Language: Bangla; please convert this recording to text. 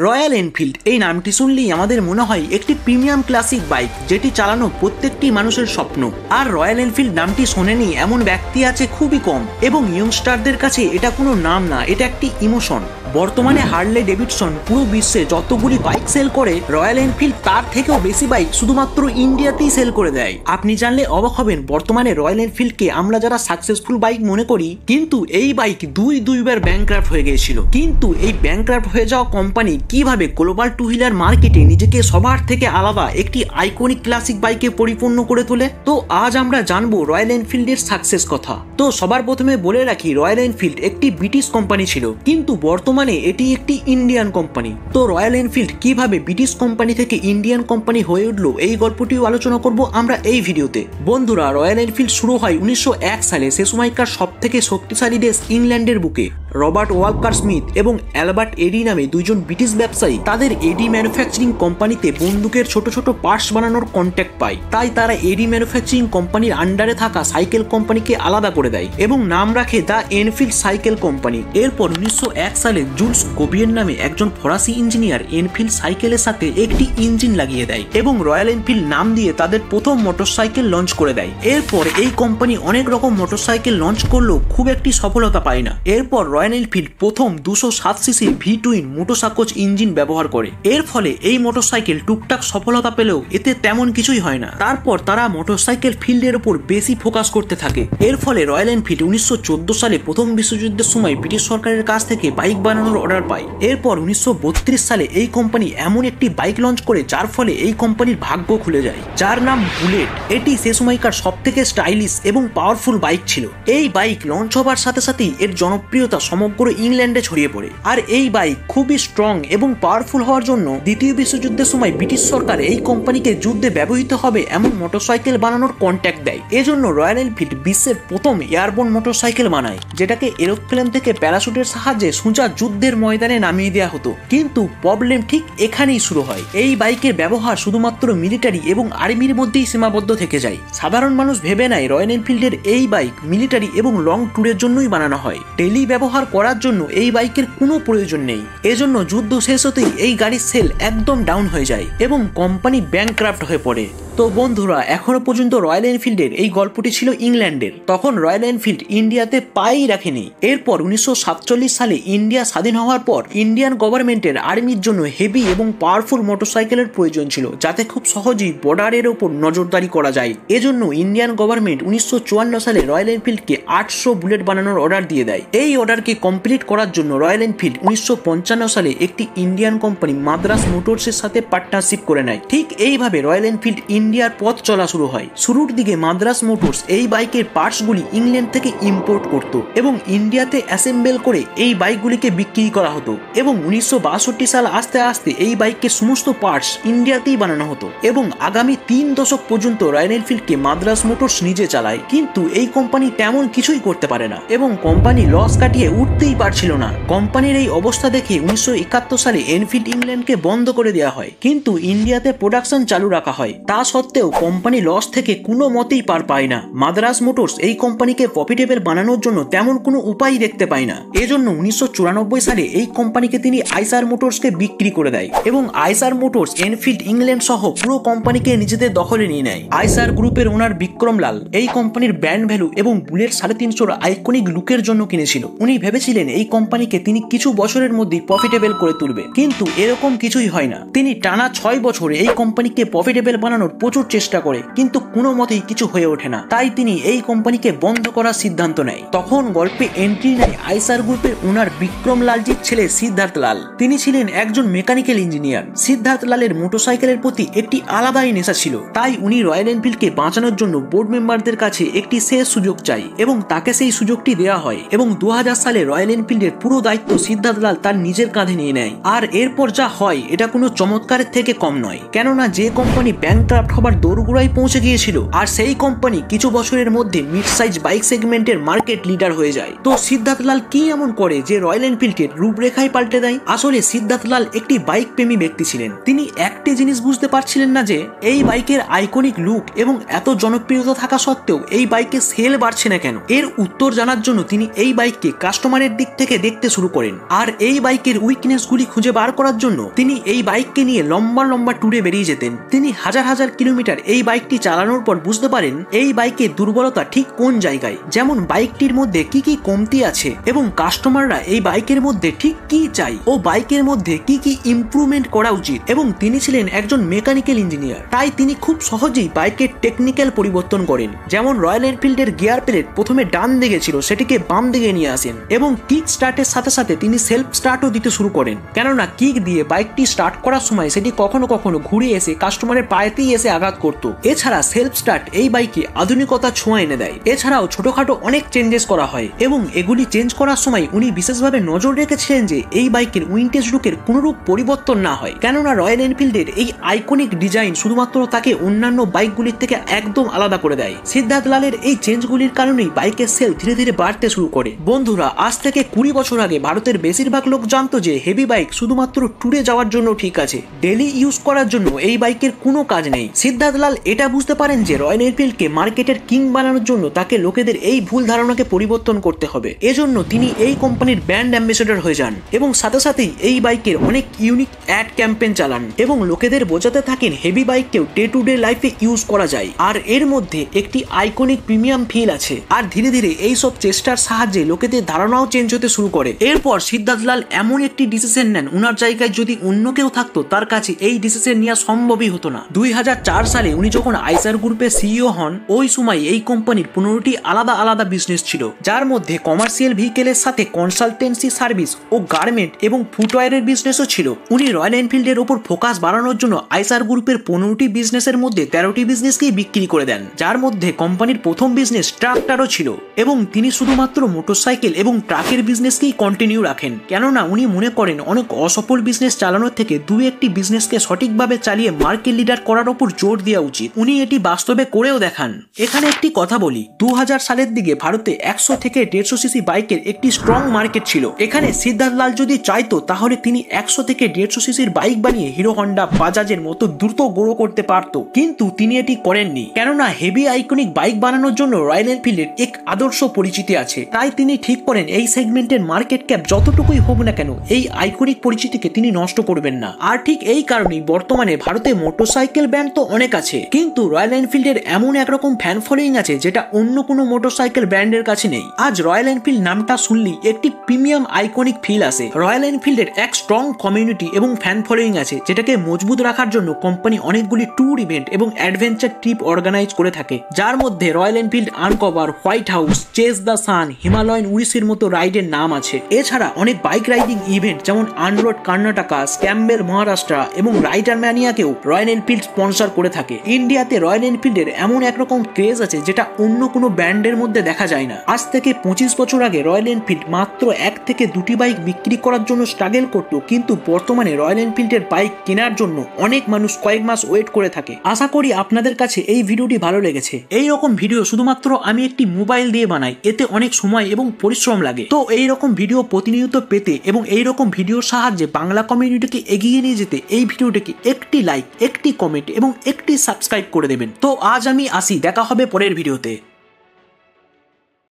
রয়্যাল এনফিল্ড এই নামটি শুনলেই আমাদের মনে হয় একটি প্রিমিয়াম ক্লাসিক বাইক, যেটি চালানো প্রত্যেকটি মানুষের স্বপ্ন। আর রয়্যাল এনফিল্ড নামটি শোনেনি এমন ব্যক্তি আছে খুবই কম, এবং ইয়ংস্টারদের কাছে এটা কোনো নাম না, এটা একটি ইমোশন। বর্তমানে হার্লে ডেভিডসন পুরো বিশ্বে যতগুলি বাইক সেল করে, রয়্যাল এনফিল্ড তার থেকেও বেশি বাইক শুধুমাত্র ইন্ডিয়াতেই সেল করে দেয়। আপনি জানলে অবাক হবেন, বর্তমানে রয়্যাল এনফিল্ডকে আমরা যারা সাকসেসফুল বাইক মনে করি, কিন্তু এই বাইক দুইবার ব্যাংকরাফ্ট হয়ে গিয়েছিল। কিন্তু এই ব্যাংকরাফ্ট হয়ে যাওয়া কোম্পানি কিভাবে গ্লোবাল টু হুইলার মার্কেটে নিজেকে সবার থেকে আলাদা একটি আইকনিক ক্লাসিক বাইকে পরিপূর্ণ করে তোলে। তো আজ আমরা জানবো রয়্যাল এনফিল্ডের সাকসেস কথা। তো সবার প্রথমে বলে রাখি, রয়্যাল এনফিল্ড একটি ব্রিটিশ কোম্পানি ছিল, কিন্তু বর্তমানে এটি একটি ইন্ডিয়ান কোম্পানি। তো রয়্যাল এনফিল্ড কিভাবে ব্রিটিশ কোম্পানি থেকে ইন্ডিয়ান কোম্পানি হয়ে উঠলো, এই গল্পটিও আলোচনা করব আমরা এই ভিডিওতে। বন্ধুরা, রয়্যাল এনফিল্ড শুরু হয় 1901 সালে। সে সময়কার সব থেকে শক্তিশালী দেশ ইংল্যান্ডের বুকে রবার্ট ওয়ালকার স্মিথ এবং অ্যালবার্ট এডি নামে দুইজন ব্রিটিশ ব্যবসায়ী তাদের এডি ম্যানুফ্যাকচারিং কোম্পানিতে বন্দুকের ছোট ছোট পার্টস বানানোর কন্ট্যাক্ট পায়। তাই তারা এডি ম্যানুফ্যাকচারিং কোম্পানির আন্ডারে থাকা সাইকেল কোম্পানিকে আলাদা করে দেয় এবং নাম রাখে দ্য এনফিল্ড সাইকেল কোম্পানি। এরপর 1901 সালে জুলস গোবিয়ের নামে একজন ফরাসি ইঞ্জিনিয়ার এনফিল্ড সাইকেলের সাথে একটি ইঞ্জিন লাগিয়ে দেয় এবং রয়্যাল এনফিল্ড নাম দিয়ে তাদের প্রথম মোটরসাইকেল লঞ্চ করে দেয়। এরপর এই কোম্পানি অনেক রকম মোটরসাইকেল লঞ্চ করলেও খুব একটি সফলতা পায় না। এরপর রয়্যাল এনফিল্ড প্রথম 207 CC V twin motorcycle engine ব্যবহার করে। এর ফলে এই মোটরসাইকেল টুকটাক সফলতা পেলেও এতে তেমন কিছুই হয় না। তারপর তারা মোটরসাইকেল ফিল্ডের উপর বেশি ফোকাস করতে থাকে। এর ফলে রয়্যাল এনফিল্ড 1914 সালে প্রথম বিশ্বযুদ্ধের সময় ব্রিটিশ সরকারের কাছ থেকে বাইক বানানোর অর্ডার পায়। এরপর 1932 সালে এই কোম্পানি এমন একটি বাইক লঞ্চ করে যার ফলে এই কোম্পানির ভাগ্য খুলে যায়, যার নাম বুলেট। এটি সে সময়কার সব থেকে স্টাইলিশ এবং পাওয়ারফুল বাইক ছিল। এই বাইক লঞ্চ হবার সাথে সাথেই এর জনপ্রিয়তা সমগ্র ইংল্যান্ডে ছড়িয়ে পড়ে। আর এই বাইক খুবই স্ট্রং এবং পাওয়ারফুল হওয়ার জন্য দ্বিতীয় বিশ্বযুদ্ধের সময় ব্রিটিশ সরকার এই কোম্পানিকে যুদ্ধে ব্যবহৃত হবে এমন মোটরসাইকেল বানানোর কন্ট্যাক্ট দেয়। এজন্য রয়্যাল এনফিল্ড বিশ্বের প্রথম এয়ারবোর্ন মোটরসাইকেল বানায়, যেটাকে এরোপ্লেন থেকে প্যারাশুটের সাহায্যে সোজা যুদ্ধের ময়দানে নামিয়ে দেওয়া হতো। কিন্তু প্রবলেম ঠিক এখানেই শুরু হয়। এই বাইকের ব্যবহার শুধুমাত্র মিলিটারি এবং আর্মির মধ্যেই সীমাবদ্ধ থেকে যায়। সাধারণ মানুষ ভেবে নেয় রয়্যাল এনফিল্ডের এই বাইক মিলিটারি এবং লং ট্যুরের জন্যই বানানো হয়, ডেইলি ব্যবহার করার জন্য এই বাইকের কোনো প্রয়োজন নেই। এজন্য যুদ্ধ শেষ হতেই এই গাড়ির সেল একদম ডাউন হয়ে যায় এবং কোম্পানি ব্যাংকরাফ্ট হয়ে পড়ে। তো বন্ধুরা, এখনো পর্যন্ত রয়্যাল এনফিল্ডের এই গল্পটি ছিল ইংল্যান্ডের। তখন রয়্যাল এনফিল্ড ইন্ডিয়াতে পাই রাখেনি। এরপর 1947 সালে ইন্ডিয়া স্বাধীন হওয়ার পর ইন্ডিয়ান গভর্নমেন্টের আর্মির জন্য হেভি এবং পাওয়ারফুল মোটরসাইকেলের প্রয়োজন ছিল, যাতে খুব সহজেই বর্ডারের ওপর নজরদারি করা যায়। এজন্য ইন্ডিয়ান গভর্নমেন্ট 1954 সালে রয়্যাল এনফিল্ডকে 800 বুলেট বানানোর অর্ডার দিয়ে দেয়। এই অর্ডারকে কমপ্লিট করার জন্য রয়্যাল এনফিল্ড 1955 সালে একটি ইন্ডিয়ান কোম্পানি মাদ্রাস মোটরসের সাথে পার্টনারশিপ করে নেয়। ঠিক এইভাবে রয়্যাল এনফিল্ড ইন্ডিয়ার পথ চলা শুরু হয়। শুরুর দিকে মাদ্রাস মোটরস এই বাইকের পার্টসগুলি ইংল্যান্ড থেকে ইম্পোর্ট করত এবং ইন্ডিয়াতে অ্যাসেম্বল করে এই বাইকগুলিকে বিক্রি করা হতো। এবং 1962 সাল আস্তে আস্তে এই বাইকের সমস্ত পার্টস ইন্ডিয়াতেই বানানো হতো এবং আগামী 3 দশক পর্যন্ত রয়্যাল এনফিল্ডকে মাদ্রাস মোটরস নিজে চালায়। কিন্তু এই কোম্পানি তেমন কিছুই করতে পারে না এবং কোম্পানি লস কাটিয়ে উঠতেই পারছিল না। কোম্পানির এই অবস্থা দেখে 1971 সালে এনফিল্ড ইংল্যান্ডকে বন্ধ করে দেওয়া হয়, কিন্তু ইন্ডিয়াতে প্রোডাকশন চালু রাখা হয়। তা সত্ত্বেও কোম্পানি লস থেকে কোনো মতেই পার পায় না। মাদ্রাস মোটরস এই কোম্পানিকে প্রফিটেবল বানানোর জন্য তেমন কোনো উপায় দেখতে পায় না। এজন্য 1994 সালে এই কোম্পানিকে তিনি আইসার মোটরসকে বিক্রি করে দেয় এবং আইসার মোটরস এনফিল্ড ইংল্যান্ড সহ পুরো কোম্পানিকে নিজেদের দখলে নিয়ে নেয়। আইসার গ্রুপের ওনার বিক্রম লাল এই কোম্পানির ব্র্যান্ড ভ্যালু এবং বুলেট 350 আইকনিক লুকের জন্য কিনেছিল। উনি ভেবেছিলেন এই কোম্পানিকে তিনি কিছু বছরের মধ্যেই প্রফিটেবল করে তুলবে, কিন্তু এরকম কিছুই হয় না। তিনি টানা 6 বছরে এই কোম্পানিকে প্রফিটেবল বানানোর প্রচুর চেষ্টা করে, কিন্তু কোনো মতেই কিছু হয়ে ওঠে না। তাই তিনি এই কোম্পানিকে বন্ধ করার সিদ্ধান্ত নেয়। তখন গল্পে এন্ট্রি নেয় আইসার গ্রুপের ওনার বিক্রম লালজির ছেলে সিদ্ধার্থ লাল। তিনি ছিলেন একজন মেকানিক্যাল ইঞ্জিনিয়ার। সিদ্ধার্থ লালের মোটরসাইকেলের প্রতি একটি আলাদাই নেশা ছিল। তাই উনি রয়্যাল এনফিল্ডকে বাঁচানোর জন্য বোর্ড মেম্বারদের কাছে একটি শেষ সুযোগ চাই এবং তাকে সেই সুযোগটি দেওয়া হয় এবং 2000 সালে রয়্যাল এনফিল্ডের পুরো দায়িত্ব সিদ্ধার্থ লাল তার নিজের কাঁধে নিয়ে নেয়। আর এরপর যা হয় এটা কোনো চমৎকারের থেকে কম নয়, কেননা যে কোম্পানি ব্যাংকরাফ্ট ব্যাংক্রাফট হবার দোরগোড়ায় পৌঁছে গিয়েছিল, আর সেই কোম্পানি কিছু বছরের মধ্যে মিড সাইজ বাইক সেগমেন্টের মার্কেট লিডার হয়ে যায়। তো সিদ্ধার্থ লাল কি এমন করে যে রয়্যাল এনফিল্ডের রূপরেখাই পাল্টে দেয়? আসলে সিদ্ধার্থ লাল একটি বাইক প্রেমী ব্যক্তি ছিলেন। তিনি একটি জিনিস বুঝতে পারছিলেন না যে এই বাইকের আইকনিক লুক এবং এত জনপ্রিয়তা থাকা সত্ত্বেও এই বাইকের সেল বাড়ছে না কেন। এর উত্তর জানার জন্য তিনি এই বাইককে কাস্টমারের দিক থেকে দেখতে শুরু করেন, আর এই বাইকের উইকনেসগুলি খুঁজে বার করার জন্য তিনি এই বাইককে নিয়ে লম্বা লম্বা ট্যুরে বেরিয়ে যেতেন। তিনি হাজার হাজার কিলোমিটার এই বাইকটি চালানোর পর বুঝতে পারেন এই বাইকের দুর্বলতা ঠিক কোন জায়গায়, যেমন বাইকটির মধ্যে কি কি কমতি আছে এবং কাস্টমাররা এই বাইকের মধ্যে ঠিক কি চাই ও বাইকের মধ্যে কি কি ইমপ্রুভমেন্ট করা উচিত। এবং তিনি ছিলেন একজন মেকানিক্যাল ইঞ্জিনিয়ার, তাই তিনি খুব সহজেই বাইকের টেকনিক্যাল পরিবর্তন করেন। যেমন রয়্যাল এনফিল্ডের গিয়ার প্লেট প্রথমে ডান দিকে ছিল, সেটিকে বাম দিকে নিয়ে আসেন এবং কিক স্টার্টের সাথে সাথে তিনি সেলফ স্টার্টও দিতে শুরু করেন, কেননা কিক দিয়ে বাইকটি স্টার্ট করার সময় সেটি কখনো কখনো ঘুরে এসে কাস্টমারের পায়েতেই এসে আঘাত করত। এছাড়া সেলফ স্টার্ট এই বাইকে আধুনিকতা ছোঁয়া এনে দেয়। এছাড়াও ছোটখাটো অনেক চেঞ্জেস করা হয় এবং এগুলি চেঞ্জ করার সময় উনি বিশেষভাবে নজর রেখেছিলেন যে এই বাইকের উইন্টেজ লুকের কোনরূপ পরিবর্তন না হয়, কেননা রয়্যাল এনফিল্ডের এই আইকনিক ডিজাইন শুধুমাত্র তাকে অন্যান্য বাইকগুলির থেকে একদম আলাদা করে দেয়। সিদ্ধার্থ লালের এই চেঞ্জগুলির কারণেই বাইকের সেল ধীরে ধীরে বাড়তে শুরু করে। বন্ধুরা, আজ থেকে 20 বছর আগে ভারতের বেশিরভাগ লোক জানতো যে হেভি বাইক শুধুমাত্র ট্যুরে যাওয়ার জন্য ঠিক আছে, ডেলি ইউজ করার জন্য এই বাইকের কোনো কাজ নেই। সিদ্ধার্থ লাল এটা বুঝতে পারেন যে রয়্যাল এনফিল্ডকে মার্কেটের কিং বানানোর জন্য তাকে লোকেদের এই ভুল ধারণাকে পরিবর্তন করতে হবে। এজন্য তিনি এই কোম্পানির ব্র্যান্ড অ্যাম্বাসেডর হয়ে যান এবং সাথে সাথেই এই বাইকের অনেক ইউনিক অ্যাড ক্যাম্পেইন চালান এবং লোকেদের বোঝাতে থাকেন হেভি বাইককেও ডে টু ডে লাইফে ইউজ করা যায়, আর এর মধ্যে একটি আইকনিক প্রিমিয়াম ফিল আছে। আর ধীরে ধীরে এই সব চেষ্টার সাহায্যে লোকেদের ধারণাও চেঞ্জ হতে শুরু করে। এরপর সিদ্ধার্থ লাল এমন একটি ডিসিশন নেন, উনার জায়গায় যদি অন্য কেউ থাকতো তার কাছে এই ডিসিশন নেওয়া সম্ভবই হতো না। 2004 সালে উনি যখন আইসার গ্রুপের সিইও হন, ওই সময় এই কোম্পানির 15টি আলাদা আলাদা বিজনেস ছিল, যার মধ্যে কমার্শিয়াল ভেহিকেলের সাথে কনসালটেন্সি সার্ভিস ও গার্মেন্ট এবং ফুটওয়্যারের বিজনেসও ছিল। উনি রয়্যাল এনফিল্ডের উপর ফোকাস বাড়ানোর জন্য আইসার গ্রুপের 15টি বিজনেসের মধ্যে 13টি বিজনেসকেই বিক্রি করে দেন, যার মধ্যে কোম্পানির প্রথম বিজনেস ট্রাক্টরও ছিল। এবং তিনি শুধুমাত্র মোটরসাইকেল এবং ট্রাকের বিজনেসকেই কন্টিনিউ রাখেন, কেননা উনি মনে করেন অনেক অসফল বিজনেস চালানোর থেকে দুই একটি বিজনেসকে সঠিকভাবে চালিয়ে মার্কেট লিডার করার উপর জোর দেওয়া উচিত। উনি এটি বাস্তবে করেও দেখান। এখানে একটি কথা বলি, 2000 সালের দিকে ভারতে 100 থেকে 150 সিসি বাইকের একটি স্ট্রং মার্কেট ছিল। এখানে সিদ্ধার্থ লাল যদি চাইতো তাহলে তিনি 100 থেকে 150 সিসির বাইক বানিয়ে হিরো হন্ডা, বাজাজের মতো দ্রুত গ্রো করতে পারত, কিন্তু তিনি এটি করেননি, কেননা হেভি আইকনিক বাইক বানানোর জন্য রয়্যাল এনফিল্ডের এক আদর্শ পরিচিতি আছে। তাই তিনি ঠিক করেন এই সেগমেন্টের মার্কেট ক্যাপ যতটুকুই হোক না কেন এই আইকনিক পরিচিতিকে তিনি নষ্ট করবেন না। আর ঠিক এই কারণেই বর্তমানে ভারতে মোটরসাইকেল ব্র্যান্ড তো অনেক আছে, কিন্তু রয়্যাল এনফিল্ডের এমন একরকম ফ্যান ফলোয়িং আছে যেটা অন্য কোনো মোটরসাইকেল ব্র্যান্ডের কাছে নেই। আজ রয়্যাল এনফিল্ড নামটা শুনলেই একটি প্রিমিয়াম আইকনিক ফিল আসে। রয়্যাল এনফিল্ডের এক স্ট্রং কমিউনিটি এবং ফ্যান ফলোয়িং আছে, যেটাকে মজবুত রাখার জন্য কোম্পানি অনেকগুলি ট্যুর ইভেন্ট এবং অ্যাডভেঞ্চার ট্রিপ অর্গানাইজ করে থাকে, যার মধ্যে Royal Enfield Uncover, White House, Chase the Sun, Himalayan উড়িষ্যার মতো রাইডের নাম আছে। এছাড়া অনেক বাইক রাইডিং ইভেন্ট যেমন আনরোড কর্ণাটকা, স্ক্যাম্বেল মহারাষ্ট্র এবং রাইডার ম্যানিয়াকেও রয়্যাল এনফিল্ড স্পন্সর করে থাকে। ইন্ডিয়াতে রয়্যাল এনফিল্ডের এমন একরকম ক্রেজ আছে যেটা অন্য কোনো ব্র্যান্ডের মধ্যে দেখা যায় না। আজ থেকে 25 বছর আগে রয়্যাল এনফিল্ড মাত্র 1 থেকে 2টি বাইক বিক্রি করার জন্য স্ট্রাগল করত, কিন্তু বর্তমানে রয়্যাল এনফিল্ডের বাইক কেনার জন্য অনেক মানুষ কয়েক মাস ওয়েট করে থাকে। আশা করি আপনাদের কাছে এই ভিডিওটি ভালো লেগেছে। এই রকম ভিডিও শুধুমাত্র আমি একটি মোবাইল দিয়ে বানাই, এতে অনেক সময় এবং পরিশ্রম লাগে। তো এই রকম ভিডিও প্রতিনিয়ত পেতে এবং এই রকম ভিডিওর সাহায্যে বাংলা কমিউনিটিকে এগিয়ে নিয়ে যেতে এই ভিডিওটিকে একটি লাইক, একটি কমেন্ট এবং একটি সাবস্ক্রাইব করে দেবেন। তো আজ আমি আসি, দেখা হবে পরের ভিডিওতে।